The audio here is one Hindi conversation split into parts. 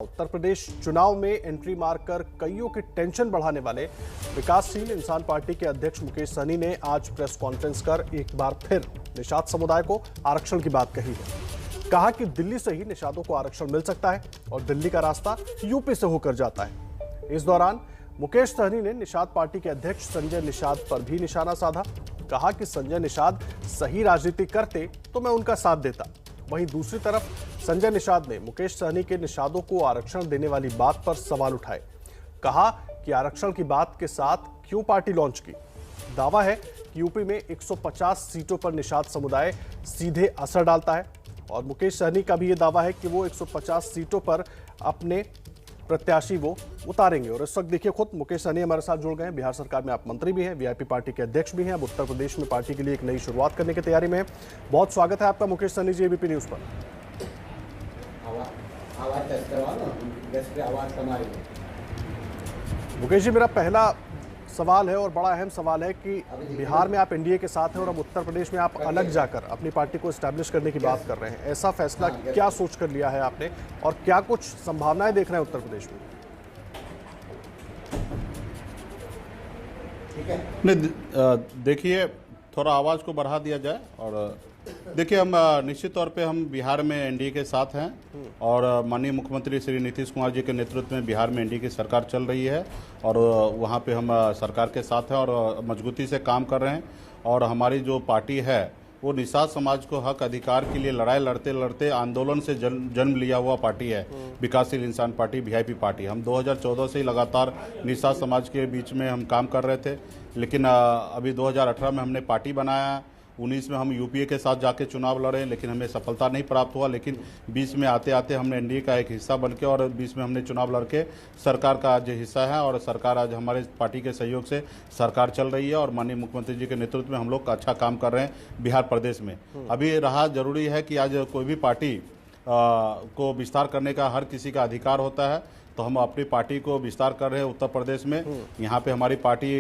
उत्तर प्रदेश चुनाव में एंट्री मारकर कईयों की टेंशन बढ़ाने वाले विकासशील इंसान पार्टी के अध्यक्ष मुकेश सहनी ने आज प्रेस कॉन्फ्रेंस कर एक बार फिर निषाद समुदाय को आरक्षण की बात कही है। कहा कि दिल्ली से ही निषादों को आरक्षण मिल सकता है और दिल्ली का रास्ता यूपी से होकर जाता है। इस दौरान मुकेश सहनी ने निषाद पार्टी के अध्यक्ष संजय निषाद पर भी निशाना साधा। कहा कि संजय निषाद सही राजनीति करते तो मैं उनका साथ देता। वहीं दूसरी तरफ संजय निषाद ने मुकेश सहनी के निषादों को आरक्षण देने वाली बात पर सवाल उठाए। कहा कि आरक्षण की बात के साथ क्यों पार्टी लॉन्च की। दावा है कि यूपी में 150 सीटों पर निषाद समुदाय सीधे असर डालता है और मुकेश सहनी का भी ये दावा है कि वो 150 सीटों पर अपने प्रत्याशी वो उतारेंगे। और इस वक्त देखिए खुद मुकेश सहनी हमारे साथ जुड़ गए हैं। बिहार सरकार में आप मंत्री भी हैं, वीआईपी पार्टी के अध्यक्ष भी हैं। अब उत्तर प्रदेश में पार्टी के लिए एक नई शुरुआत करने की तैयारी में हैं। बहुत स्वागत है आपका मुकेश सहनी जी एबीपी न्यूज पर। मुकेश जी, मेरा पहला सवाल है और बड़ा अहम सवाल है कि बिहार में आप एनडीए के साथ हैं और अब उत्तर प्रदेश में आप अलग जाकर अपनी पार्टी को एस्टैब्लिश करने की बात कर रहे हैं। ऐसा फैसला क्या सोच कर लिया है आपने और क्या कुछ संभावनाएं देख रहे हैं उत्तर प्रदेश में? नहीं, देखिए थोड़ा आवाज़ को बढ़ा दिया जाए। और देखिए हम निश्चित तौर पे हम बिहार में एनडीए के साथ हैं और माननीय मुख्यमंत्री श्री नीतीश कुमार जी के नेतृत्व में बिहार में एनडीए की सरकार चल रही है और वहाँ पे हम सरकार के साथ हैं और मजबूती से काम कर रहे हैं। और हमारी जो पार्टी है वो निषाद समाज को हक अधिकार के लिए लड़ाई लड़ते लड़ते आंदोलन से जन्म लिया हुआ पार्टी है। विकासशील इंसान पार्टी, वीआईपी पार्टी। हम 2014 से ही लगातार निषाद समाज के बीच में हम काम कर रहे थे, लेकिन अभी 2018 में हमने पार्टी बनाया। 19 में हम यूपीए के साथ जाके चुनाव लड़े, लेकिन हमें सफलता नहीं प्राप्त हुआ। लेकिन 20 में आते आते हमने एनडीए का एक हिस्सा बनके और 20 में हमने चुनाव लड़के सरकार का आज हिस्सा है और सरकार आज हमारे पार्टी के सहयोग से सरकार चल रही है और माननीय मुख्यमंत्री जी के नेतृत्व में हम लोग अच्छा काम कर रहे हैं बिहार प्रदेश में। अभी रहा जरूरी है कि आज कोई भी पार्टी को विस्तार करने का हर किसी का अधिकार होता है, तो हम अपनी पार्टी को विस्तार कर रहे हैं उत्तर प्रदेश में। यहाँ पे हमारी पार्टी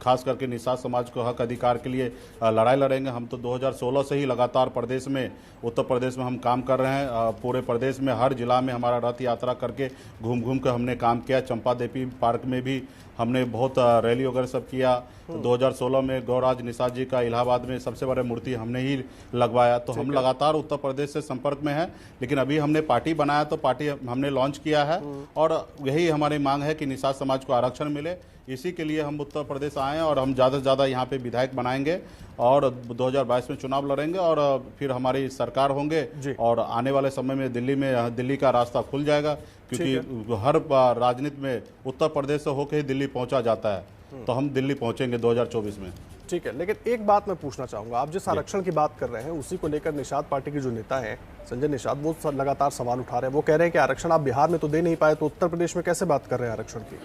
खास करके निषाद समाज को हक अधिकार के लिए लड़ाई लड़ेंगे। हम तो 2016 से ही लगातार प्रदेश में, उत्तर प्रदेश में हम काम कर रहे हैं। पूरे प्रदेश में हर जिला में हमारा रथ यात्रा करके घूम घूम कर हमने काम किया। चंपा देवी पार्क में भी हमने बहुत रैली वगैरह सब किया। 2016 में गौराज निषाद जी का इलाहाबाद में सबसे बड़ा मूर्ति हमने ही लगवाया। तो हम लगातार उत्तर प्रदेश से संपर्क में हैं, लेकिन अभी हमने पार्टी बनाया तो पार्टी हमने लॉन्च किया है और यही हमारी मांग है कि निषाद समाज को आरक्षण मिले। इसी के लिए हम उत्तर प्रदेश आए हैं और हम ज़्यादा से ज़्यादा यहाँ पे विधायक बनाएंगे और 2022 में चुनाव लड़ेंगे और फिर हमारी सरकार होंगे और आने वाले समय में दिल्ली का रास्ता खुल जाएगा, क्योंकि हर राजनीति में उत्तर प्रदेश से होकर ही दिल्ली पहुंचा जाता है। तो हम दिल्ली पहुंचेंगे 2024 में। ठीक है, लेकिन एक बात मैं पूछना चाहूंगा, आप जिस आरक्षण की बात कर रहे हैं उसी को लेकर निषाद पार्टी के जो नेता हैं संजय निषाद, वो लगातार सवाल उठा रहे हैं। वो कह रहे हैं कि आरक्षण आप बिहार में तो दे नहीं पाए, तो उत्तर प्रदेश में कैसे बात कर रहे हैं आरक्षण की?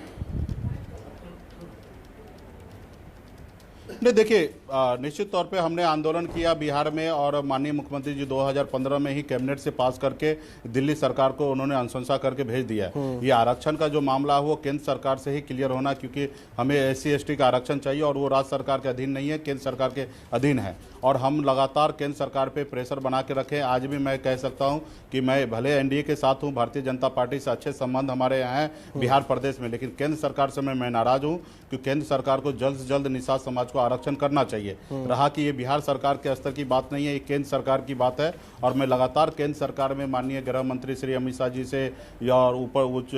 नहीं, देखिए निश्चित तौर पे हमने आंदोलन किया बिहार में और माननीय मुख्यमंत्री जी 2015 में ही कैबिनेट से पास करके दिल्ली सरकार को उन्होंने अनुशंसा करके भेज दिया है। ये आरक्षण का जो मामला है वो केंद्र सरकार से ही क्लियर होना, क्योंकि हमें SC/ST का आरक्षण चाहिए और वो राज्य सरकार के अधीन नहीं है, केंद्र सरकार के अधीन है। और हम लगातार केंद्र सरकार पे प्रेशर बना के रखे। आज भी मैं कह सकता हूँ कि मैं भले एनडीए के साथ हूँ, भारतीय जनता पार्टी से अच्छे संबंध हमारे यहाँ हैं बिहार प्रदेश में, लेकिन केंद्र सरकार से मैं नाराज हूँ कि केंद्र सरकार को जल्द से जल्द निषाद समाज को आरक्षण करना चाहिए। रहा कि ये बिहार सरकार के स्तर की बात नहीं है, ये केंद्र सरकार की बात है। और मैं लगातार केंद्र सरकार में माननीय गृह मंत्री श्री अमित शाह जी से या ऊपर उच्च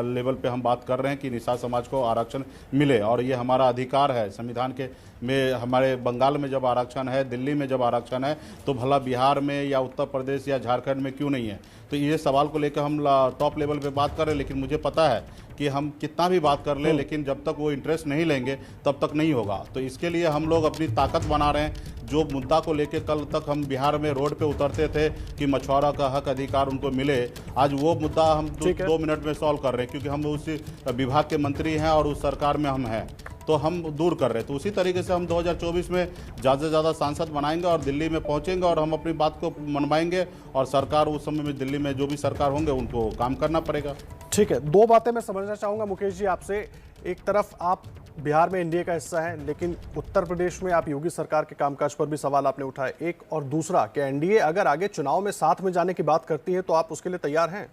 लेवल पे हम बात कर रहे हैं कि निषाद समाज को आरक्षण मिले और ये हमारा अधिकार है संविधान के में। हमारे बंगाल में जब आरक्षण है, दिल्ली में जब आरक्षण है, तो भला बिहार में या उत्तर प्रदेश या झारखंड में क्यों नहीं है? तो ये सवाल को लेकर हम टॉप लेवल पे बात कर रहे हैं, लेकिन मुझे पता है कि हम कितना भी बात कर लें, लेकिन जब तक वो इंटरेस्ट नहीं लेंगे तब तक नहीं होगा। तो इसके लिए हम लोग अपनी ताकत बना रहे हैं। जो मुद्दा को लेकर कल तक हम बिहार में रोड पे उतरते थे कि मछुआरा का हक अधिकार उनको मिले, आज वो मुद्दा हम 2 मिनट में सॉल्व कर रहे हैं, क्योंकि हम उस विभाग के मंत्री हैं और उस सरकार में हम हैं, तो हम दूर कर रहे हैं। तो उसी तरीके से हम 2024 में ज़्यादा से ज़्यादा सांसद बनाएंगे और दिल्ली में पहुंचेंगे और हम अपनी बात को मनवाएंगे और सरकार उस समय में दिल्ली में जो भी सरकार होंगे उनको काम करना पड़ेगा। ठीक है, दो बातें मैं समझना चाहूंगा मुकेश जी आपसे। एक तरफ आप बिहार में एनडीए का हिस्सा है, लेकिन उत्तर प्रदेश में आप योगी सरकार के कामकाज पर भी सवाल आपने उठाए, एक। और दूसरा कि एनडीए अगर आगे चुनाव में साथ में जाने की बात करती है तो आप उसके लिए तैयार हैं?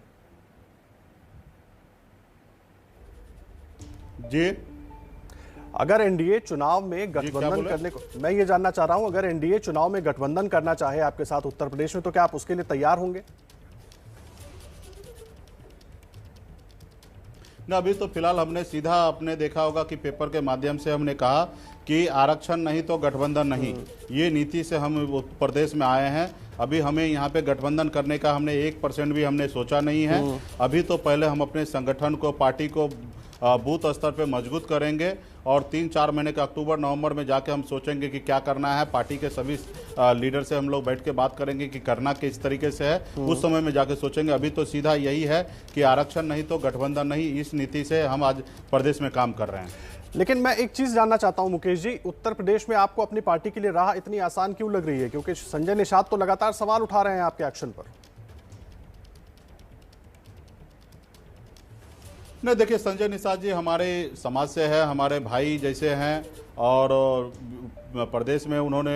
जी अगर एनडीए चुनाव में क्या गठबंधन बोले? करने को, मैं ये जानना चाह रहा हूं, अगर एनडीए चुनाव में गठबंधन करना चाहे आपके साथ उत्तर प्रदेश में, तो क्या आप उसके लिए तैयार होंगे? ना, अभी तो फिलहाल हमने सीधा अपने देखा होगा कि पेपर के माध्यम से हमने कहा कि आरक्षण नहीं तो गठबंधन नहीं, ये नीति से हम उत्तर प्रदेश में आए हैं। अभी हमें यहाँ पे गठबंधन करने का हमने 1% भी हमने सोचा नहीं है। अभी तो पहले हम अपने संगठन को, पार्टी को बूथ स्तर पे मजबूत करेंगे और 3-4 महीने के अक्टूबर नवंबर में जाके हम सोचेंगे कि क्या करना है। पार्टी के सभी लीडर से हम लोग बैठ के बात करेंगे कि करना किस तरीके से है, उस समय में जाके सोचेंगे। अभी तो सीधा यही है कि आरक्षण नहीं तो गठबंधन नहीं, इस नीति से हम आज प्रदेश में काम कर रहे हैं। लेकिन मैं एक चीज जानना चाहता हूं मुकेश जी, उत्तर प्रदेश में आपको अपनी पार्टी के लिए राह इतनी आसान क्यों लग रही है? क्योंकि संजय निषाद तो लगातार सवाल उठा रहे हैं आपके एक्शन पर। नहीं, देखिए, संजय निषाद जी हमारे समाज से है, हमारे भाई जैसे हैं और प्रदेश में उन्होंने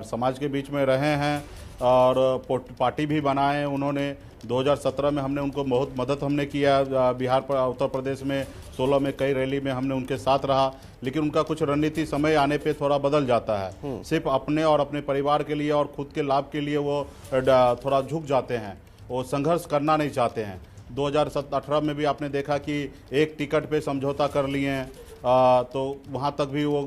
समाज के बीच में रहे हैं और पार्टी भी बनाए उन्होंने। 2017 में हमने उनको बहुत मदद हमने किया बिहार पर, उत्तर प्रदेश में 16 में कई रैली में हमने उनके साथ रहा। लेकिन उनका कुछ रणनीति समय आने पे थोड़ा बदल जाता है। सिर्फ अपने और अपने परिवार के लिए और खुद के लाभ के लिए वो थोड़ा झुक जाते हैं, वो संघर्ष करना नहीं चाहते हैं। 2018 में भी आपने देखा कि एक टिकट पे समझौता कर लिए हैं, तो वहाँ तक भी वो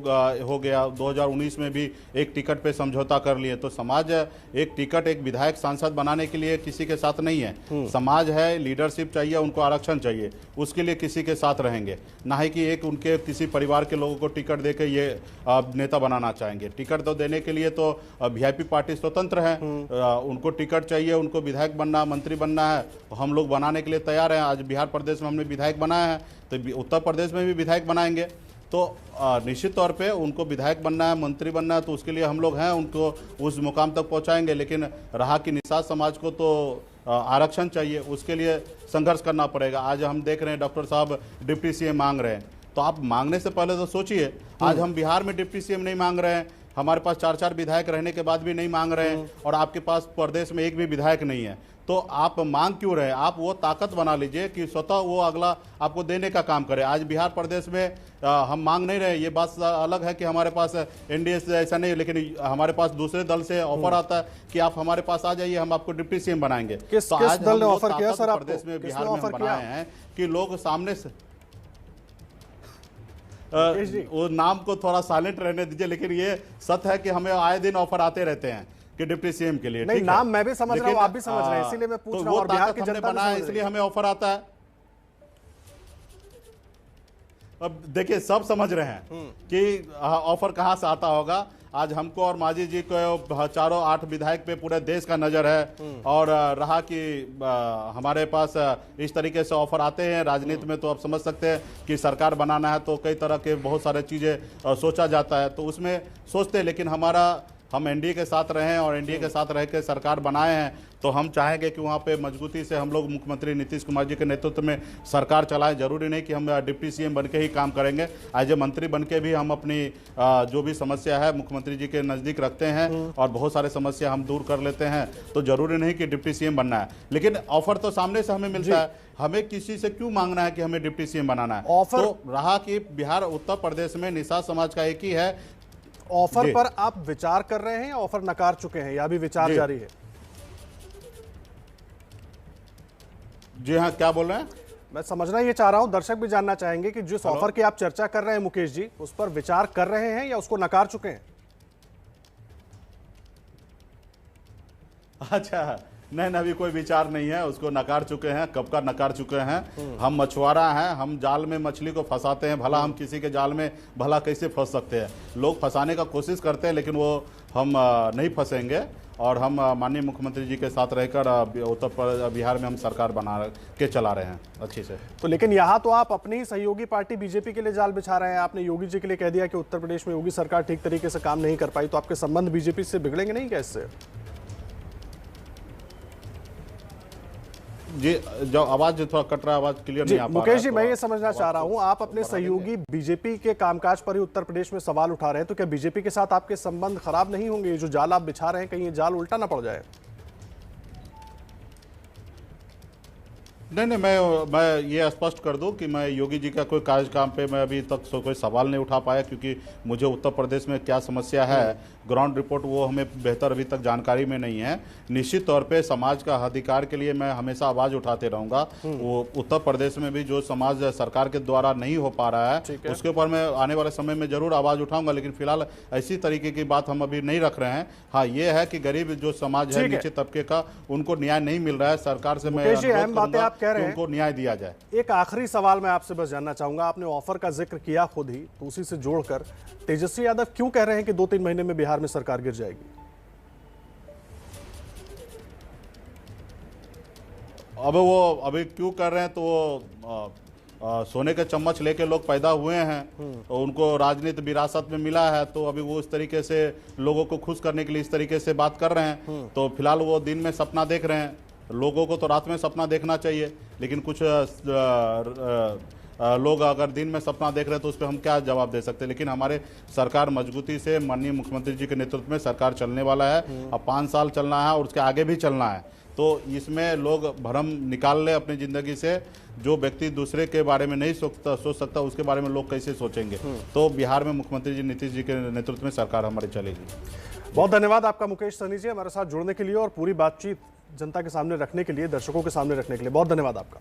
हो गया। 2019 में भी एक टिकट पे समझौता कर लिए। तो समाज एक टिकट, एक विधायक, सांसद बनाने के लिए किसी के साथ नहीं है। समाज है, लीडरशिप चाहिए, उनको आरक्षण चाहिए, उसके लिए किसी के साथ रहेंगे, ना ही कि एक उनके किसी परिवार के लोगों को टिकट दे के ये नेता बनाना चाहेंगे। टिकट तो देने के लिए तो वीआईपी पार्टी स्वतंत्र है, उनको टिकट चाहिए, उनको विधायक बनना, मंत्री बनना है, हम लोग बनाने के लिए तैयार हैं। आज बिहार प्रदेश में हमने विधायक बनाया है, तो उत्तर प्रदेश में भी विधायक बनाएंगे। तो निश्चित तौर पे उनको विधायक बनना है, मंत्री बनना है, तो उसके लिए हम लोग हैं, उनको उस मुकाम तक पहुंचाएंगे। लेकिन रहा कि निषाद समाज को तो आरक्षण चाहिए, उसके लिए संघर्ष करना पड़ेगा। आज हम देख रहे हैं डॉक्टर साहब डिप्टी सीएम मांग रहे हैं, तो आप मांगने से पहले तो सोचिए। आज हम बिहार में डिप्टी सीएम नहीं मांग रहे हैं, हमारे पास 4-4 विधायक रहने के बाद भी नहीं मांग रहे हैं, और आपके पास प्रदेश में एक भी विधायक नहीं है, तो आप मांग क्यों रहे हैं? आप वो ताकत बना लीजिए कि स्वतः वो अगला आपको देने का काम करे। आज बिहार प्रदेश में हम मांग नहीं रहे। ये बात अलग है कि हमारे पास एनडीए से ऐसा नहीं है, लेकिन हमारे पास दूसरे दल से ऑफर आता है कि आप हमारे पास आ जाइए, हम आपको डिप्टी सीएम बनाएंगे। किस दल ने ऑफर किया सर आपको? प्रदेश में, बिहार में हम बनाए हैं कि लोग सामने से वो नाम को थोड़ा साइलेंट रहने दीजिए, लेकिन ये सत्य है कि हमें आए दिन ऑफर आते रहते हैं कि डिप्टी सीएम के लिए। नहीं, नाम मैं भी समझ रहा हूं, आप भी समझ रहे हैं, इसीलिए मैं पूछ रहा हूं, और बिहार की जनता बना है, इसलिए हमें ऑफर आता है। अब देखिए, सब समझ रहे हैं कि ऑफर कहां से आता होगा। आज हमको और मांझी जी को चारों 8 विधायक पे पूरे देश का नजर है, और रहा कि हमारे पास इस तरीके से ऑफर आते हैं। राजनीति में तो आप समझ सकते हैं कि सरकार बनाना है तो कई तरह के बहुत सारे चीजें सोचा जाता है, तो उसमें सोचते हैं। लेकिन हम एनडीए के साथ रहे हैं और एनडीए के साथ रह के सरकार बनाए हैं, तो हम चाहेंगे कि वहाँ पे मजबूती से हम लोग मुख्यमंत्री नीतीश कुमार जी के नेतृत्व में सरकार चलाएं। जरूरी नहीं कि हम डिप्टी सीएम बन के ही काम करेंगे, एज ए मंत्री बन के भी हम अपनी जो भी समस्या है मुख्यमंत्री जी के नज़दीक रखते हैं और बहुत सारे समस्या हम दूर कर लेते हैं। तो जरूरी नहीं कि डिप्टी सीएम बनना है, लेकिन ऑफर तो सामने से हमें मिलता है। हमें किसी से क्यों मांगना है कि हमें डिप्टी सीएम बनाना है? ऑफर तो रहा कि बिहार, उत्तर प्रदेश में निषाद समाज का एक ही है। ऑफर पर आप विचार कर रहे हैं या ऑफर नकार चुके हैं, या अभी विचार जारी है? जी हाँ, क्या बोल रहे हैं? मैं समझना ये चाह रहा हूं, दर्शक भी जानना चाहेंगे कि जिस ऑफर की आप चर्चा कर रहे हैं मुकेश जी, उस पर विचार कर रहे हैं या उसको नकार चुके हैं? अच्छा, नहीं, अभी कोई विचार नहीं है, उसको नकार चुके हैं, कब का नकार चुके हैं। हम मछुआरा हैं, हम जाल में मछली को फंसाते हैं, भला हम किसी के जाल में भला कैसे फंस सकते हैं? लोग फंसाने का कोशिश करते हैं, लेकिन वो हम नहीं फंसेंगे, और हम माननीय मुख्यमंत्री जी के साथ रहकर उत्तर बिहार में हम सरकार बना के चला रहे हैं अच्छे से। तो लेकिन यहाँ तो आप अपनी ही सहयोगी पार्टी बीजेपी के लिए जाल बिछा रहे हैं। आपने योगी जी के लिए कह दिया कि उत्तर प्रदेश में योगी सरकार ठीक तरीके से काम नहीं कर पाई, तो आपके संबंध बीजेपी से बिगड़ेंगे नहीं क्या इससे? जी, जो आवाज थोड़ा कट रहा है, आवाज क्लियर नहीं आ पा रहा है। मुकेश जी, मैं ये समझना चाह रहा हूं, आप अपने सहयोगी बीजेपी के कामकाज पर ही उत्तर प्रदेश में सवाल उठा रहे हैं, तो क्या बीजेपी के साथ आपके संबंध खराब नहीं होंगे? ये जो जाल आप बिछा रहे हैं, कहीं ये जाल उल्टा ना पड़ जाए? नहीं, मैं ये स्पष्ट कर दूं कि मैं योगी जी का कोई कार्यक्रम पे मैं अभी तक कोई सवाल नहीं उठा पाया, क्योंकि मुझे उत्तर प्रदेश में क्या समस्या है, ग्राउंड रिपोर्ट वो हमें बेहतर अभी तक जानकारी में नहीं है। निश्चित तौर पे समाज का अधिकार के लिए मैं हमेशा आवाज उठाते रहूंगा। वो उत्तर प्रदेश में भी जो समाज सरकार के द्वारा नहीं हो पा रहा है उसके ऊपर मैं आने वाले समय में जरूर आवाज उठाऊंगा, लेकिन फिलहाल ऐसी तरीके की बात हम अभी नहीं रख रहे हैं। हाँ, ये है कि गरीब जो समाज है, नीचे तबके का, उनको न्याय नहीं मिल रहा है। सरकार से मैं अहम बातें आप कह रहे हैं, उनको न्याय दिया जाए। एक आखिरी सवाल मैं आपसे बस जानना चाहूंगा, आपने ऑफर का जिक्र किया खुद ही, तो उसी से जोड़कर तेजस्वी यादव क्यों कह रहे हैं कि 2-3 महीने में बिहार में सरकार गिर जाएगी? अब वो अभी क्यों कर रहे हैं, तो वो सोने के चम्मच लेके लोग पैदा हुए हैं, तो उनको राजनीति विरासत में मिला है, तो अभी वो इस तरीके से लोगों को खुश करने के लिए इस तरीके से बात कर रहे हैं। तो फिलहाल वो दिन में सपना देख रहे हैं, लोगों को तो रात में सपना देखना चाहिए, लेकिन कुछ लोग अगर दिन में सपना देख रहे हैं तो उस पर हम क्या जवाब दे सकते हैं। लेकिन हमारे सरकार मजबूती से माननीय मुख्यमंत्री जी के नेतृत्व में सरकार चलने वाला है। अब 5 साल चलना है और उसके आगे भी चलना है, तो इसमें लोग भ्रम निकाल ले अपनी ज़िंदगी से। जो व्यक्ति दूसरे के बारे में नहीं सोच सकता उसके बारे में लोग कैसे सोचेंगे। तो बिहार में मुख्यमंत्री जी नीतीश जी के नेतृत्व में सरकार हमारी चलेगी। बहुत धन्यवाद आपका मुकेश सहनी जी, हमारे साथ जुड़ने के लिए और पूरी बातचीत जनता के सामने रखने के लिए, दर्शकों के सामने रखने के लिए बहुत धन्यवाद आपका।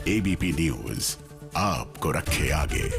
एबीपी न्यूज आपको रखे आगे।